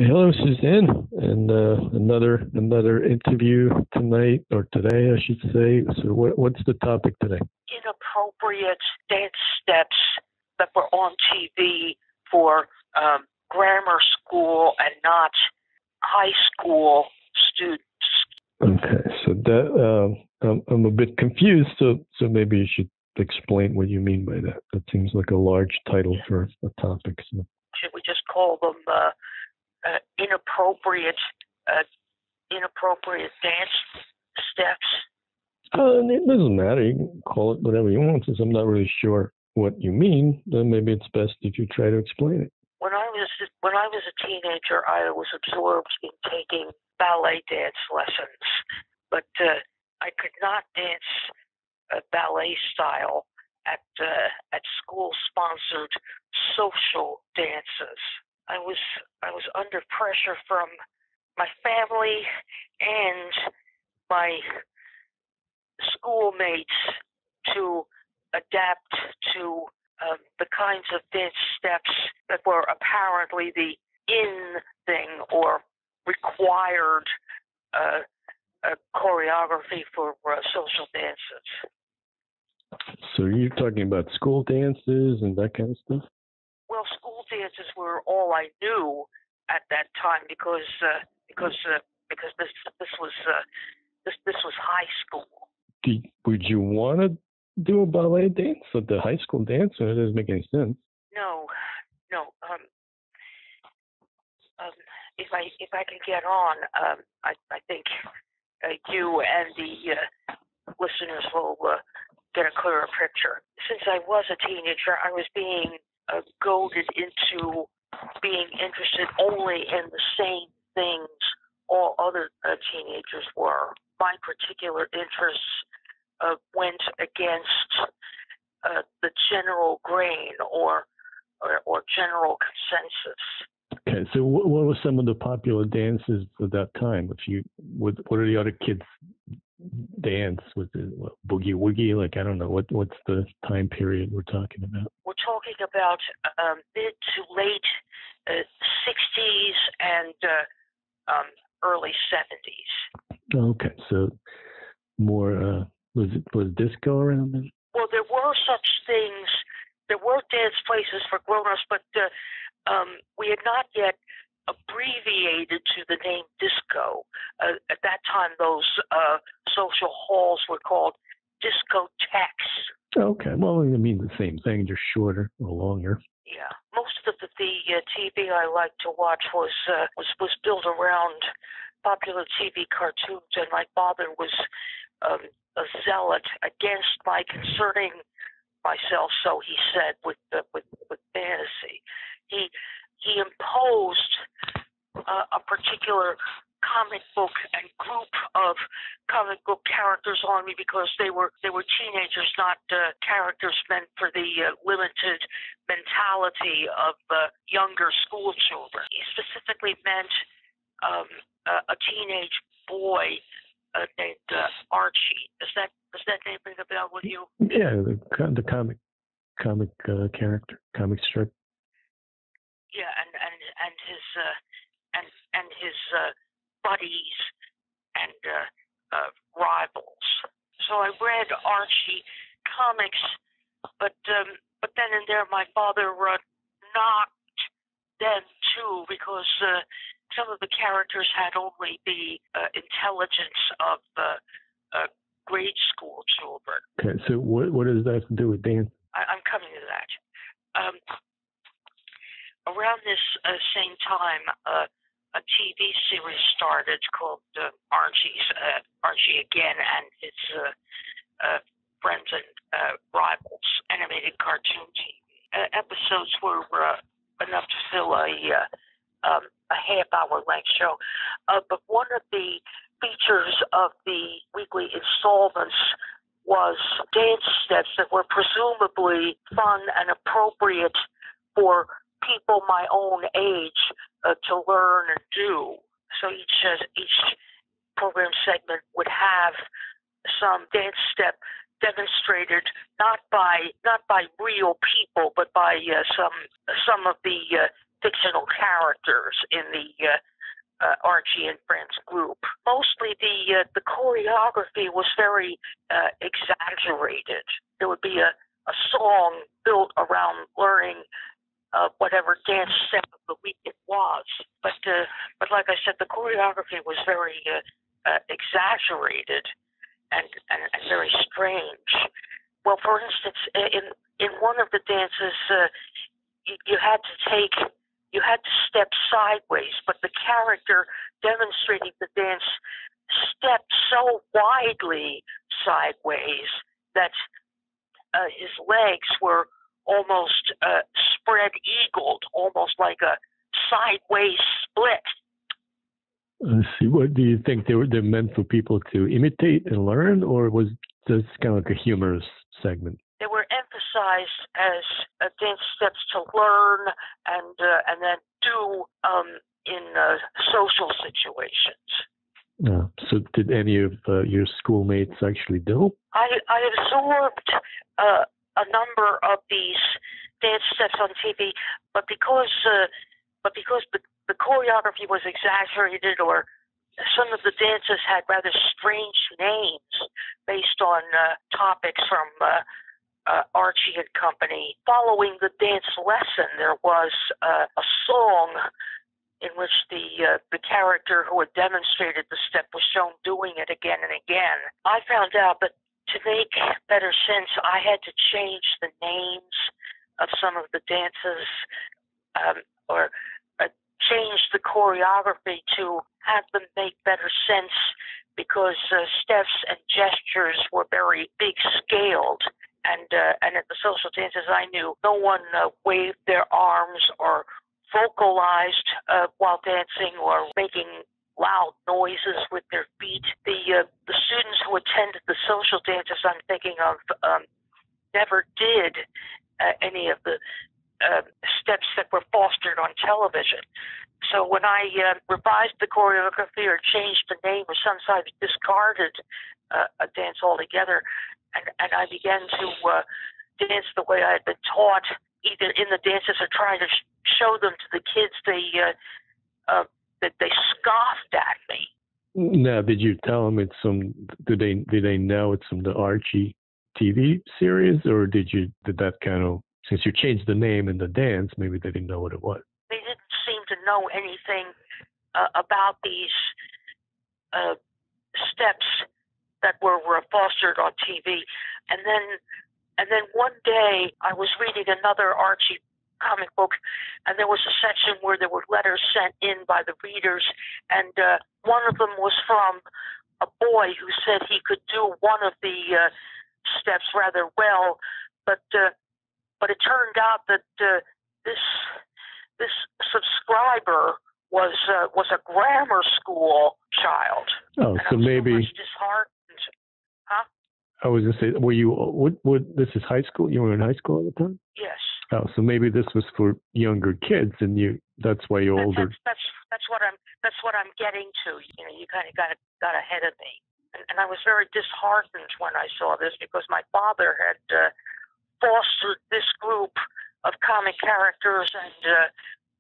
Hello, Suzanne, and another interview tonight or today, I should say. So, what's the topic today? Inappropriate dance steps that were on TV for grammar school and not high school students. Okay, so that I'm a bit confused. So maybe you should explain what you mean by that. That seems like a large title for a topic. So. Should we just call them inappropriate dance steps? It doesn't matter. You can call it whatever you want. Since I'm not really sure what you mean, then maybe it's best if you try to explain it. When I was a teenager, I was absorbed in taking ballet dance lessons, but I could not dance ballet style at school-sponsored social dances. I was under pressure from my family and my schoolmates to adapt to the kinds of dance steps that were apparently the in thing or required choreography for social dances. So you're talking about school dances and that kind of stuff? Well, school dances were all I knew at that time because this was high school. Would you want to do a ballet dance at the high school dance? Or it doesn't make any sense. No. If I can get on, I think you and the listeners will get a clearer picture. Since I was a teenager, I was being goaded into being interested only in the same things all other teenagers were. My particular interests went against the general grain or general consensus. Okay, so what were some of the popular dances at that time? What are the other kids dance? Was it boogie woogie? Like, I don't know. What's the time period we're talking about? We're talking about mid to late 60s and early 70s. Okay, so more was disco around then? Well, there were such things. There were dance places for grown-ups, but we had not yet abbreviated to the name disco. At that time, those social halls were called discotheques. Okay, well, I mean the same thing, just shorter or longer. Yeah, most of the TV I liked to watch was built around popular TV cartoons, and my father was a zealot against my concerning myself, so he said, with fantasy. He imposed a particular comic book and group of comic book characters on me because they were teenagers, not characters meant for the limited mentality of younger school children. He specifically meant a teenage boy named Archie. Does that name ring a bell with you? Yeah, the comic character, comic strip. Yeah, and his buddies and rivals. So I read Archie comics, but then and there my father knocked them too because some of the characters had only the intelligence of grade school children. Okay, so what does that have to do with dance? I'm coming to that. Around this same time, a TV series started called Archie Again and his friends and rivals, animated cartoon TV. Episodes were enough to fill a half-hour length show. But one of the features of the weekly installments was dance steps that were presumably fun and appropriate for people my own age to learn and do. So each program segment would have some dance step demonstrated not by real people, but by some of the fictional characters in the Archie and Friends group. Mostly the choreography was very exaggerated. There would be a song built around learning whatever dance step of the week it was. But like I said, the choreography was very exaggerated and very strange. Well, for instance, in one of the dances, you had to step sideways, but the character demonstrating the dance stepped so widely sideways that his legs were almost spread-eagled, almost like a sideways split. Let's see. What do you think they're meant for people to imitate and learn, or was this kind of like a humorous segment? They were emphasized as dance steps to learn and then do in social situations. So did any of your schoolmates actually do? I absorbed a number of these dance steps on TV, but because the choreography was exaggerated, or some of the dances had rather strange names based on topics from Archie and Company. Following the dance lesson, there was a song in which the character who had demonstrated the step was shown doing it again and again. I found out that to make better sense, I had to change the names of some of the dances, or change the choreography to have them make better sense, because steps and gestures were very big scaled. And at the social dances I knew, no one waved their arms or vocalized while dancing or making loud noises with their feet. The students who attended the social dances I'm thinking of never did any of the steps that were fostered on television. So when I revised the choreography or changed the name, or sometimes discarded a dance altogether, and I began to dance the way I had been taught, either in the dances or trying to show them to the kids, that they scoffed at me. Now, did you tell them it's some? Did they know it's from the Archie TV series, or did that kind of, since you changed the name in the dance, maybe they didn't know what it was? They didn't seem to know anything about these steps that were fostered on TV. And then one day I was reading another Archie comic book, and there was a section where there were letters sent in by the readers, and one of them was from a boy who said he could do one of the steps rather well, but it turned out that this subscriber was a grammar school child. Oh, and so I was maybe so much disheartened. Huh? I was gonna say, were you? What? This is high school. You were in high school at the time. Yes. Oh, so maybe this was for younger kids, and that's why you're older. That's what I'm getting to. You know, you kind of got ahead of me, and I was very disheartened when I saw this, because my father had fostered this group of comic characters and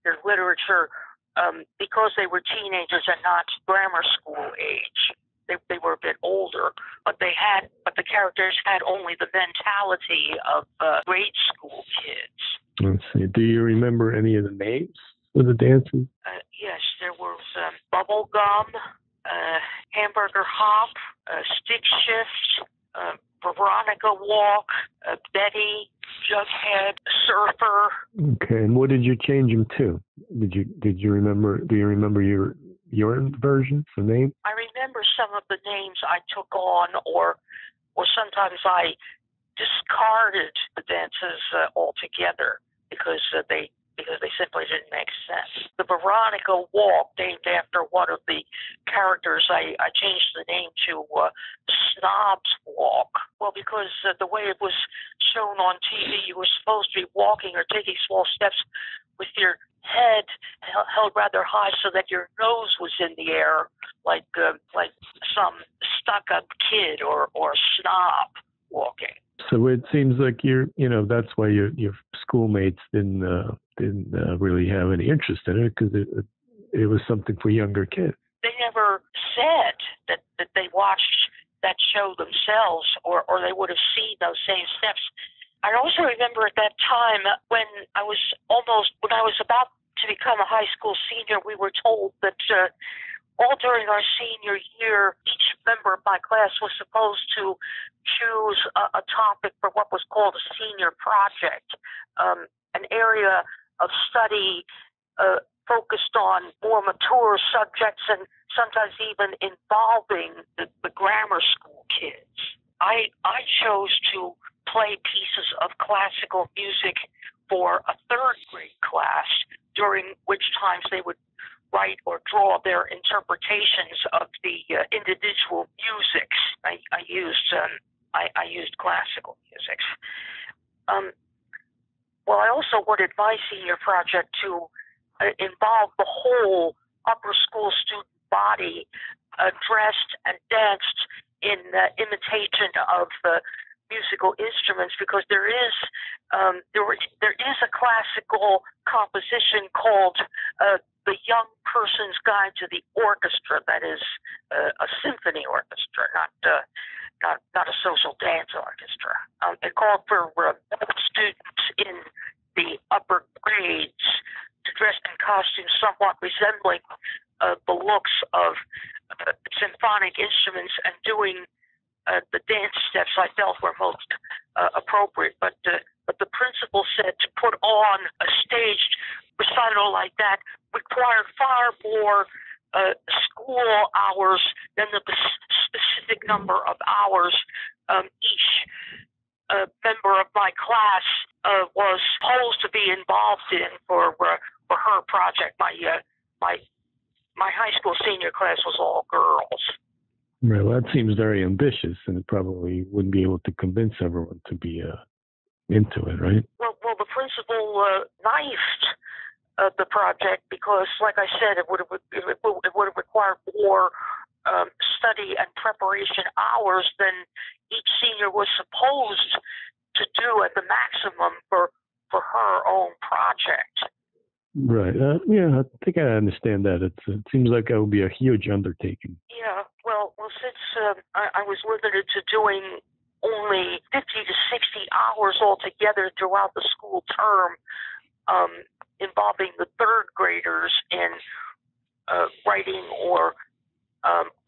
their literature because they were teenagers and not grammar school age. They were a bit older, but the characters had only the mentality of grade school kids. Let's see. Do you remember any of the names of the dances? Yes, there was Bubble Gum, Hamburger Hop, Stick Shift, Veronica Walk, Betty, Jughead, Surfer. Okay, and what did you change them to? Did you remember? Do you remember your versions of names? I remember some of the names I took on, or sometimes I discarded the dances altogether because they simply didn't make sense. The Veronica Walk, named after one of the characters, I changed the name to Snob's Walk. Well, because the way it was shown on TV, you were supposed to be walking or taking small steps with your head held rather high so that your nose was in the air, like some stuck-up kid or snob walking. So it seems like that's why your schoolmates didn't didn't really have any interest in it because it was something for younger kids. They never said that they watched that show themselves, or they would have seen those same steps. I also remember at that time when I was about to become a high school senior, we were told that all during our senior year, each member of my class was supposed to choose a topic for what was called a senior project, an area of study focused on more mature subjects and sometimes even involving the grammar school kids. I chose to play pieces of classical music for a third grade class, during which times they would write or draw their interpretations of the individual musics. I used classical music. Well, I also wanted my senior project to involve the whole upper school student body, dressed and danced in imitation of musical instruments, because there is a classical composition called the Young Person's Guide to the Orchestra. That is a symphony orchestra, not a social dance orchestra. It called for students in the upper grades to dress in costumes somewhat resembling the looks of symphonic instruments and doing the dance steps I felt were most appropriate. But the principal said to put on a staged recital like that required far more school hours than the specific number of hours each member of my class was supposed to be involved in for her project. My high school senior class was all girls. Well, that seems very ambitious, and it probably wouldn't be able to convince everyone to be into it, right? Well, the principal knifed the project because, like I said, it would have required more study and preparation hours than each senior was supposed to do at the maximum for her own project. Right. Yeah, I think I understand that. It seems like it would be a huge undertaking. Yeah. Well, since I was limited to doing only 50 to 60 hours altogether throughout the school term, involving the third graders in writing or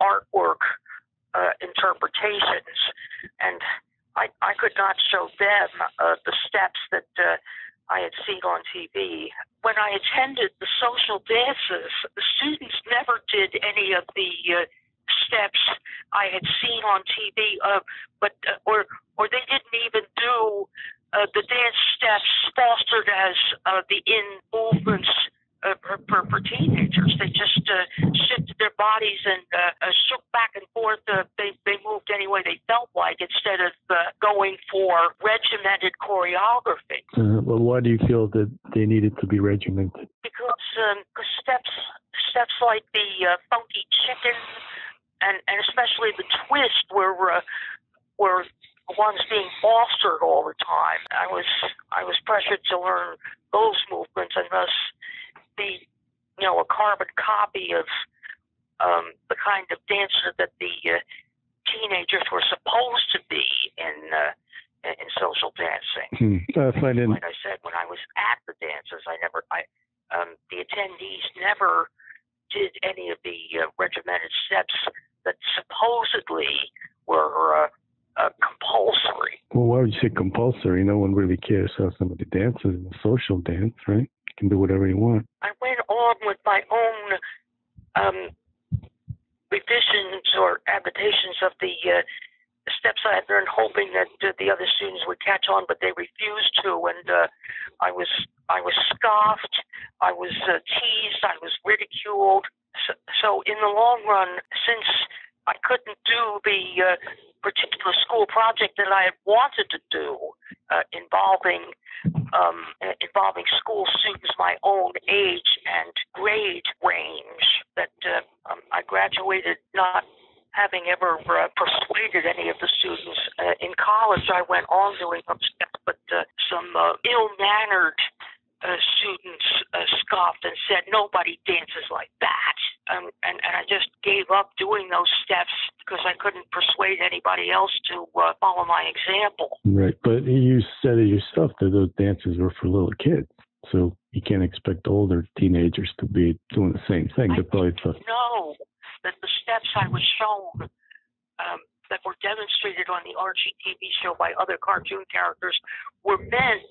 artwork interpretations, and I could not show them the steps that I had seen on TV. When I attended the social dances, the students never did any of the steps I had seen on TV, or they didn't even do the dance steps fostered as the in movements for teenagers. They just shifted their bodies and shook back and forth. They moved any way they felt like, instead of going for regimented choreography. Well, why do you feel that they needed to be regimented? Because steps like the funky chicken and especially the twist were ones being fostered all the time. I was pressured to learn those movements and thus be, a carbon copy of the kind of dancer that the teenagers were supposed to be in social dancing. Like I said, when I was at the dances, the attendees never did any of the regimented steps that supposedly were compulsory. Well, why would you say compulsory? No one really cares how somebody dances in a social dance, right? You can do whatever you want. I went on with my own revisions or adaptations of the steps I had learned, hoping that the other students would catch on, but they refused to, and I was scoffed, I was teased, I was ridiculed. So in the long run, since I couldn't do the particular school project that I had wanted to do, involving school students my own age and grade range, that I graduated not having ever persuaded any of the students. In college, I went on doing some steps, but some ill-mannered students said, nobody dances like that. And I just gave up doing those steps because I couldn't persuade anybody else to follow my example. Right, but you said it yourself that those dances were for little kids, so you can't expect older teenagers to be doing the same thing. They're probably tough. No, that the steps I was shown that were demonstrated on the Archie TV show by other cartoon characters were meant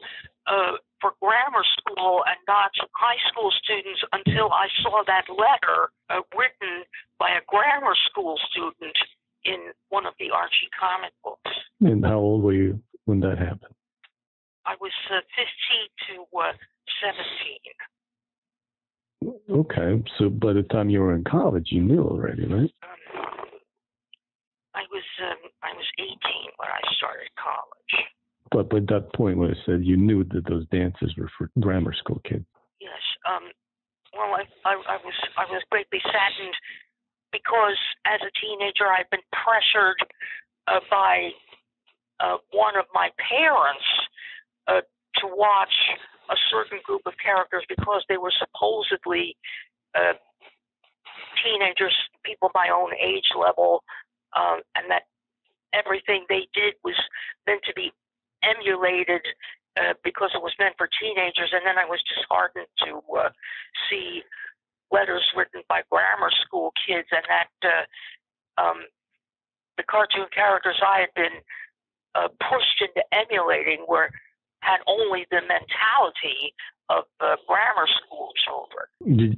for grammar school and not high school students until I saw that letter written by a grammar school student in one of the Archie comic books. And how old were you when that happened? I was 15 to 17. Okay, so by the time you were in college, you knew already, right? I was 18 when I started college. But by that point, when I said you knew that those dances were for grammar school kids. Yes. Well, I was greatly saddened because as a teenager I'd been pressured by one of my parents to watch a certain group of characters because they were supposedly teenagers, people my own age level, and that everything they did was meant to be emulated because it was meant for teenagers. And then I was disheartened to see letters written by grammar school kids, and that the cartoon characters I had been pushed into emulating had only the mentality of grammar school children.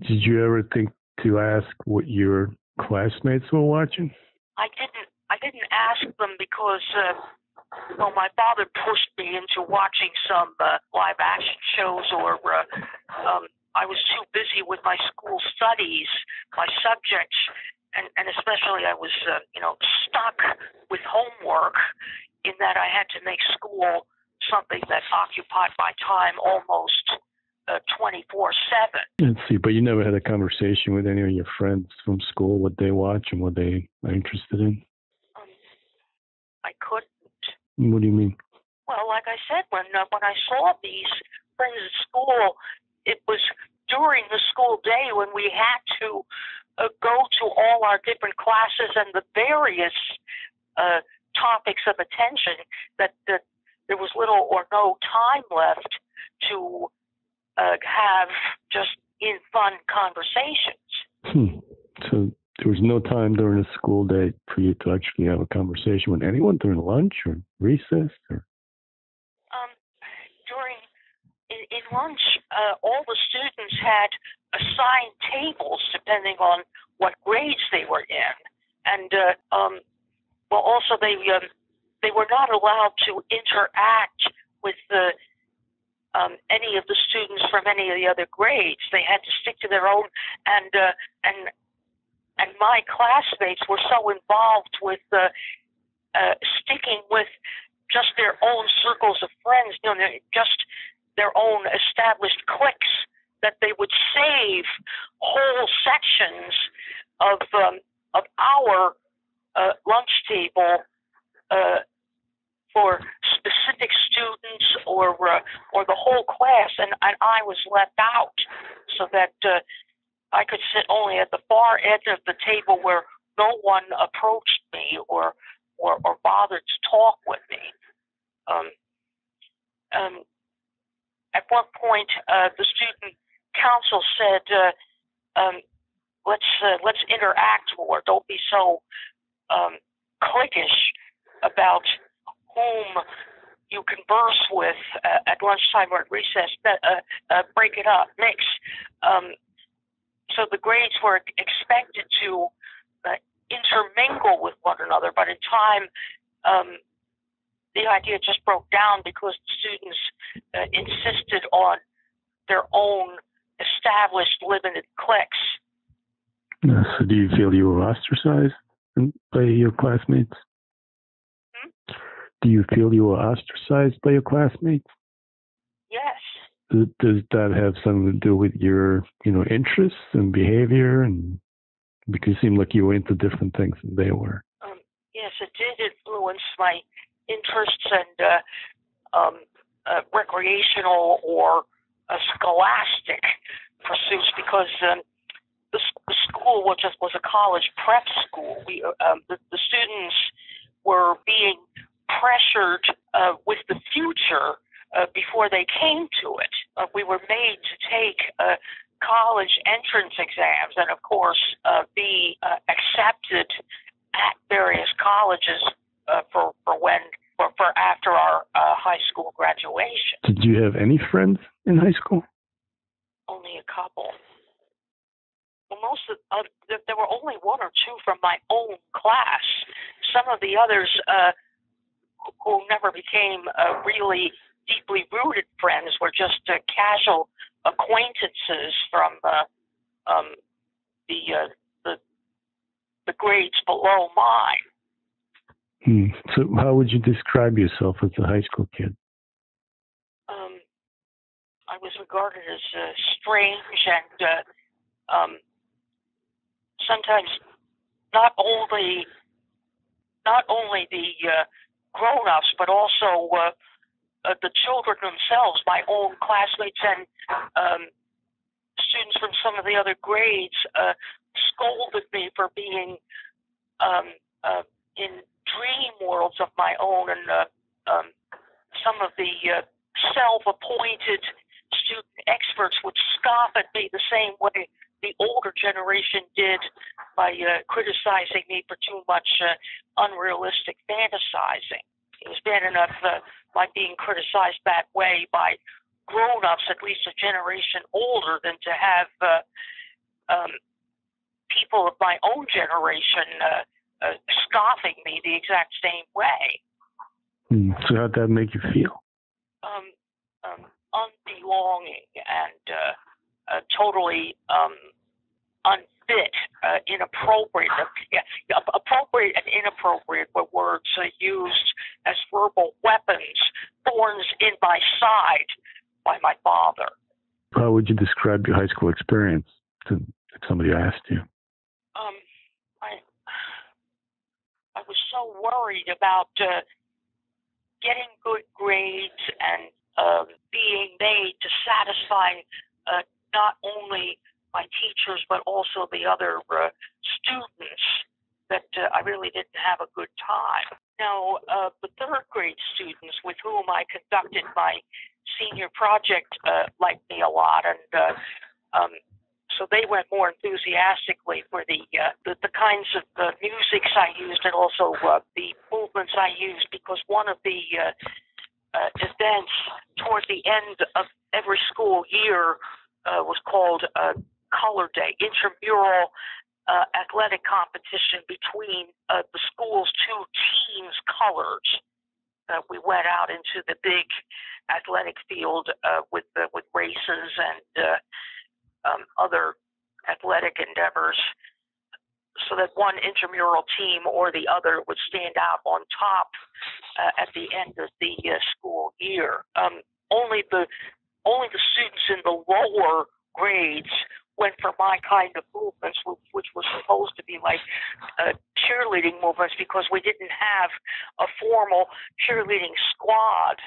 Did you ever think to ask what your classmates were watching? I didn't ask them because my father pushed me into watching some live action shows, or I was too busy with my school studies, my subjects, and especially I was stuck with homework in that I had to make school something that occupied my time almost 24/7. Let's see, but you never had a conversation with any of your friends from school, what they watch and what they are interested in? I couldn't. What do you mean? Well, like I said, when I saw these friends at school, it was during the school day when we had to go to all our different classes and the various topics of attention that there was little or no time left to have just in fun conversations. So there was no time during the school day for you to actually have a conversation with anyone during lunch or recess? Or? In lunch, all the students had assigned tables depending on what grades they were in, and also they were not allowed to interact with any of the students from any of the other grades. They had to stick to their own, and my classmates were so involved with sticking with just their own circles of friends, just their own established cliques, that they would save whole sections of our lunch table for specific students or the whole class, and I was left out, so that I could sit only at the far edge of the table where no one approached me or bothered to talk with me. At one point, the student council said, "Let's interact more. Don't be so cliquish about whom you converse with at lunchtime or at recess. Break it up, mix." So the grades were expected to intermingle with one another, but in time, the idea just broke down because the students insisted on their own established limited cliques. So do you feel you were ostracized by your classmates? Do you feel you were ostracized by your classmates? Yes. Does that have something to do with your, interests and behavior, and because it seemed like you were into different things than they were? Yes, it did influence my interests and recreational or scholastic pursuits because the school was a college prep school. The students were being pressured with the future before they came to it. We were made to take college entrance exams and, of course, be accepted at various colleges for after our high school graduation. Did you have any friends in high school? Only a couple. Well, there were only one or two from my own class. Some of the others who never became really deeply rooted friends were just casual acquaintances from the grades below mine. So how would you describe yourself as a high school kid? I was regarded as strange and sometimes not only the grown-ups, but also the children themselves, my own classmates and students from some of the other grades scolded me for being in dream worlds of my own, and some of the self-appointed student experts would scoff at me the same way the older generation did by criticizing me for too much unrealistic fantasizing. It was bad enough by being criticized that way by grown-ups, at least a generation older, than to have people of my own generation scoffing me the exact same way. So how'd that make you feel? Unbelonging and totally unfit, inappropriate. Appropriate and inappropriate were words used as verbal weapons, thorns in my side by my father. How would you describe your high school experience if somebody asked you? I was so worried about getting good grades and being made to satisfy not only my teachers but also the other students that I really didn't have a good time. Now, the third grade students with whom I conducted my senior project liked me a lot, and so they went more enthusiastically for the kinds of musics I used and also the movements I used, because one of the events toward the end of every school year was called Color Day, intramural athletic competition between the school's two teams' colors. We went out into the big athletic field with races and other athletic endeavors, so that one intramural team or the other would stand out on top at the end of the school year. Only the students in the lower grades went for my kind of movements, which was supposed to be like cheerleading movements, because we didn't have a formal cheerleading squad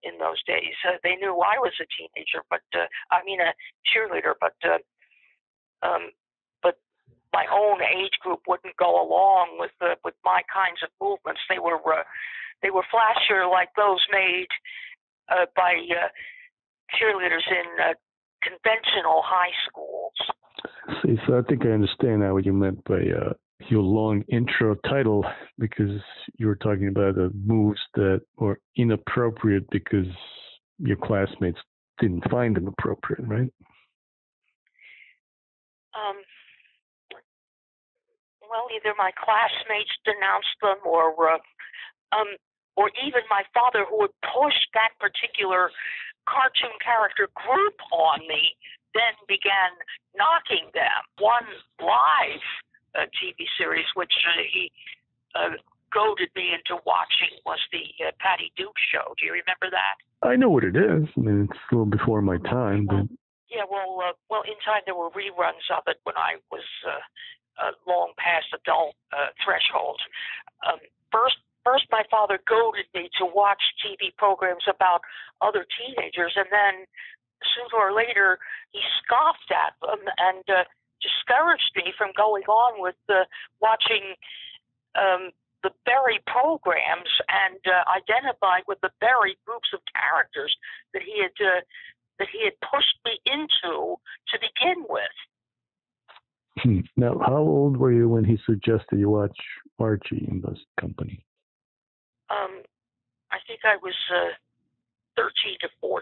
in those days. They knew I was a teenager, but a cheerleader, but my own age group wouldn't go along with my kinds of movements. They were flashier, like those made by cheerleaders in conventional high schools. See, so I think I understand now what you meant by your long intro title, because you were talking about the moves that were inappropriate because your classmates didn't find them appropriate, right? Well, either my classmates denounced them, or even my father, who had pushed that particular cartoon character group on me, then began knocking them. One live TV series, which he goaded me into watching, was the Patty Duke Show. Do you remember that? I know what it is. I mean, it's a little before my time, but... Yeah, well, in time there were reruns of it when I was long past adult threshold. First, my father goaded me to watch TV programs about other teenagers, and then sooner or later he scoffed at them and discouraged me from going on with watching the Berry programs and identifying with the Berry groups of characters that he had pushed me into to begin with. Now, how old were you when he suggested you watch Archie and Buzz Company? I think I was 13 to 14.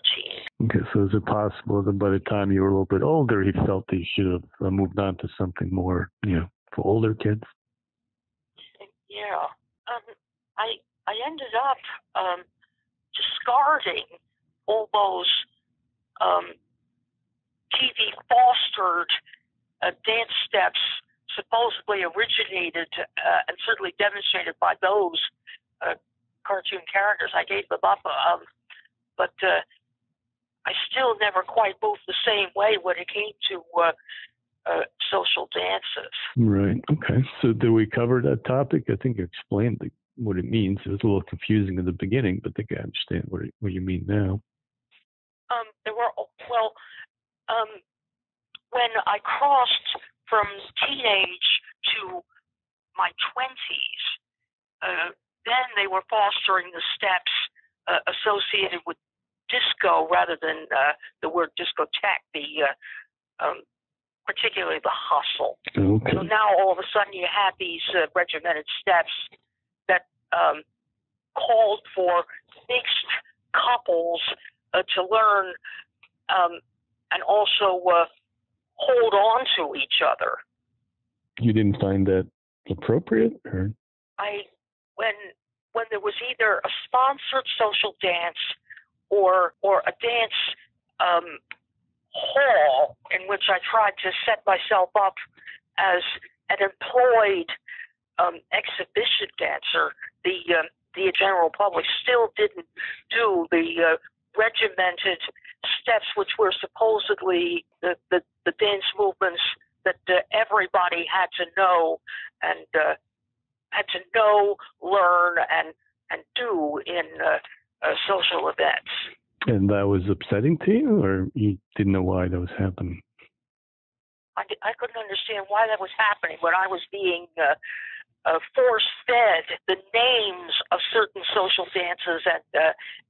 Okay, so is it possible that by the time you were a little bit older, he felt he should have moved on to something more, for older kids? Yeah. I ended up discarding all those TV fostered dance steps supposedly originated and certainly demonstrated by those cartoon characters. I gave them up, but I still never quite moved the same way when it came to social dances. Right. Okay. So did we cover that topic? I think you explained what it means. It was a little confusing in the beginning, but I think I understand what you mean now. When I crossed from teenage to my 20s, then they were fostering the steps associated with disco rather than the word discotheque, particularly the hustle. Okay. So now all of a sudden you have these regimented steps that called for mixed couples to learn and also hold on to each other. You didn't find that appropriate, or? When there was either a sponsored social dance or a dance hall in which I tried to set myself up as an employed exhibition dancer, the general public still didn't do the regimented steps which were supposedly the dance movements that everybody had to know and learn and do in social events. And that was upsetting to you, or you didn't know why that was happening? I couldn't understand why that was happening when I was being force-fed the names of certain social dances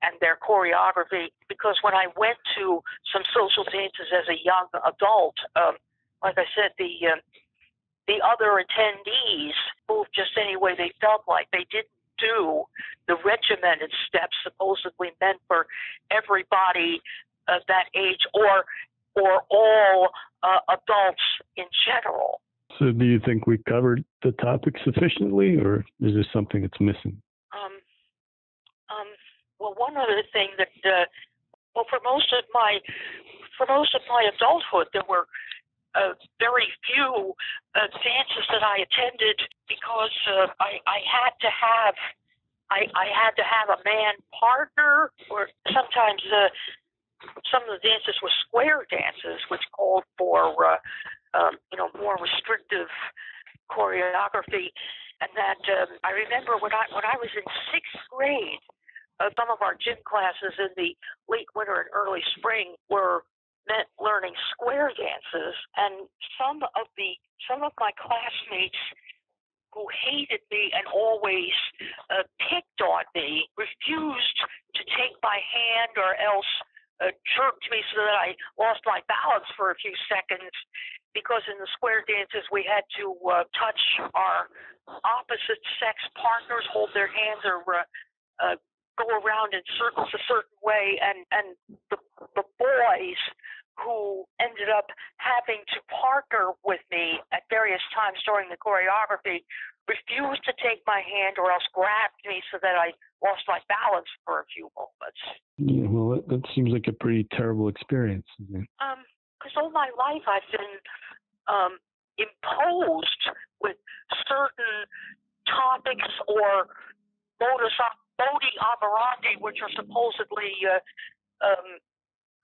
and their choreography. Because when I went to some social dances as a young adult, like I said, the other attendees moved just any way they felt like. They didn't do the regimented steps supposedly meant for everybody that age or all adults in general. So do you think we covered the topic sufficiently, or is there something that's missing? Well, one other thing that for most of my adulthood, there were very few dances that I attended because I had to have a man partner, or sometimes some of the dances were square dances, which called for more restrictive choreography. And that I remember when I was in sixth grade, some of our gym classes in the late winter and early spring were meant learning square dances, and some of my classmates who hated me and always picked on me refused to take my hand or else jerked me so that I lost my balance for a few seconds, because in the square dances we had to touch our opposite sex partners, hold their hands, or go around in circles a certain way, and the boys who ended up having to partner with me at various times during the choreography refused to take my hand or else grabbed me so that I lost my balance for a few moments. Yeah, well, that seems like a pretty terrible experience, isn't it? Because all my life I've been imposed with certain topics or modus operandi, which are supposedly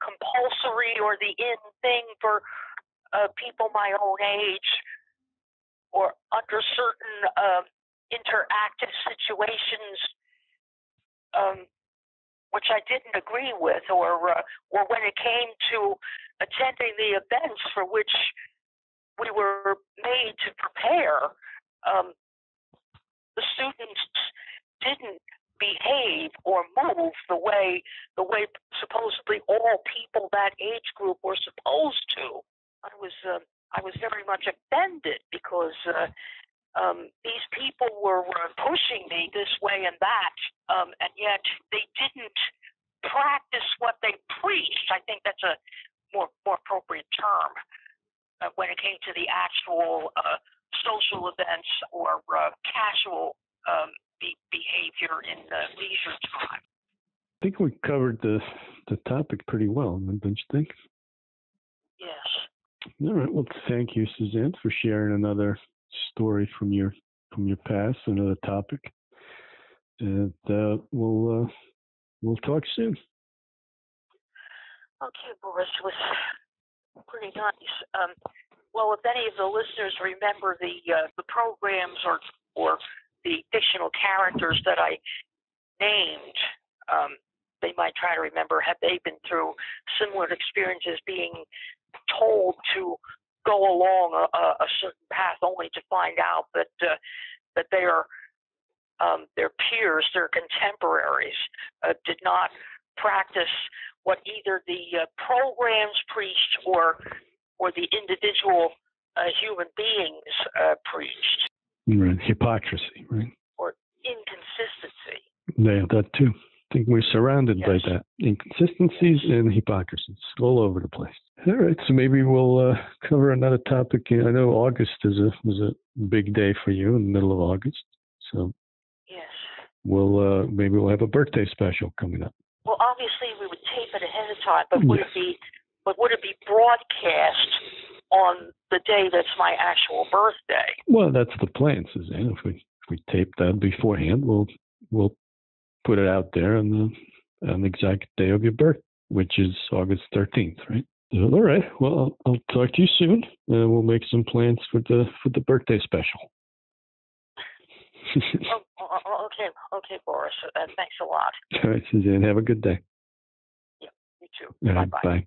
compulsory or the in thing for people my own age, or under certain interactive situations. which I didn't agree with, or when it came to attending the events for which we were made to prepare, the students didn't behave or move the way supposedly all people that age group were supposed to. I was very much offended because these people were pushing me this way and that, and yet they didn't practice what they preached. I think that's a more appropriate term when it came to the actual social events or casual behavior in leisure time. I think we covered the topic pretty well, don't you think? Yes. All right. Well, thank you, Suzanne, for sharing another story from your past, another topic, and we'll talk soon. Okay, Boris, it was pretty nice. Well, if any of the listeners remember the programs or the fictional characters that I named, they might try to remember, have they been through similar experiences, being told to go along a certain path only to find out that their peers, their contemporaries, did not practice what either the programs preached or the individual human beings preached. Right. Hypocrisy, right? Or inconsistency. Yeah, that too. I think we're surrounded by that. Inconsistencies and hypocrisies all over the place. All right, so maybe we'll cover another topic. I know August was a big day for you in the middle of August. So yes, maybe we'll have a birthday special coming up. Well, obviously we would tape it ahead of time, but would it be broadcast on the day that's my actual birthday? Well, that's the plan, Suzanne. If we tape that beforehand, we'll put it out there on the exact day of your birth, which is August 13th, right? All right. Well, I'll talk to you soon, and we'll make some plans for the birthday special. Okay, Boris. Thanks a lot. All right, Suzanne. Have a good day. Yeah, you too. Bye-bye. Bye.